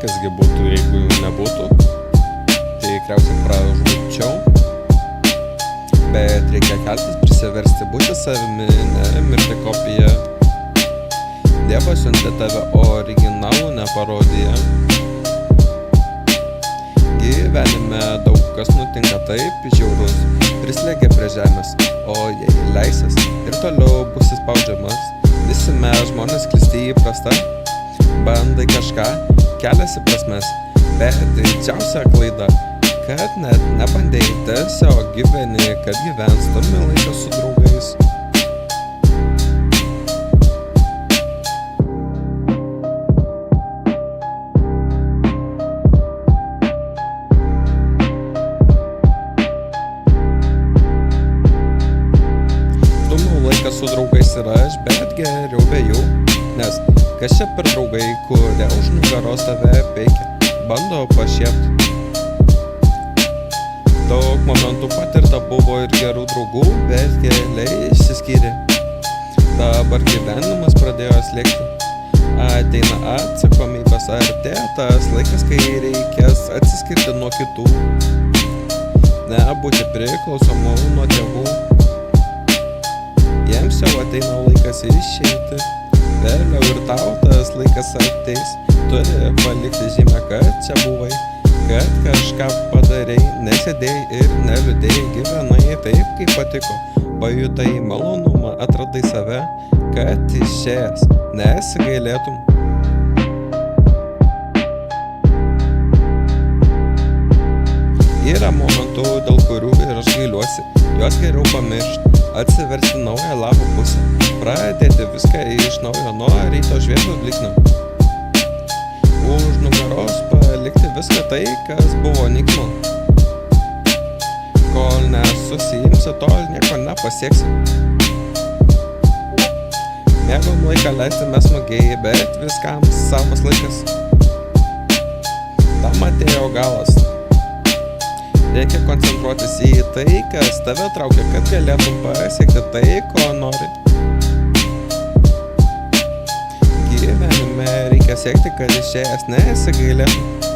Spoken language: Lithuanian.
kasgi būtų, jeigu jų nebūtų. Tai tikriausiai pražūčiau. Bet reikia keltis, prisiversti būti savimi, ne mirti kopija. Dievas siuntė tave originalų, ne parodiją. Gyvenime daug kas nutinka taip žiaurus, prislėgia prie žemės, o jei leisis ir toliau būsi spaudžiamas. Visi mes žmonės klisti įprasta, bandai kažką, keliasi prasmes, bet didžiausia klaida, kad net nebandai, tiesiog gyveni, kad gyvens, turime laiką su draugais. Laikas su draugais ir aš, bet geriau be jų, nes kas čia per draugai, kurie už nugaros tave peikia, bando pašiepti. Daug momentų patirta buvo ir gerų draugų, bet keliai išsiskyrė. Dabar gyvenimas pradėjo slėgti, ateina atsakomybės, artėja tas laikas, kai reikės atsiskirti nuo kitų, nebūti priklausomu nuo tėvų. Jiems jau ateina laikas išeiti, vėliau ir tau tas laikas ateis. Turi palikti žymę, kad čia buvai, kad kažką padarei, nesėdėjai ir neliūdėjai, gyvenai taip, kaip patiko, pajutai malonumą, atradai save, kad išėjęs nesigailėtum. Yra momentų, dėl kurių ir aš gailiuosi, juos geriau pamiršti, atsiversti naują lapo pusę, pradėti viską iš naujo nuo ryto šviesos blyksnio. Už nugaros palikti viską tai, kas buvo nyksmo. Kol nesusiimsi, tol nieko nepasieksi. Mėgom laiką leisti mes smagiai, bet viskam savas laikas. Tam atėjo galas. Reikia koncentruotis į tai, kas tave traukia, kad galėtum pasiekti tai, ko nori. Gyvenime reikia siekti, kad išėjęs nesigailėtum.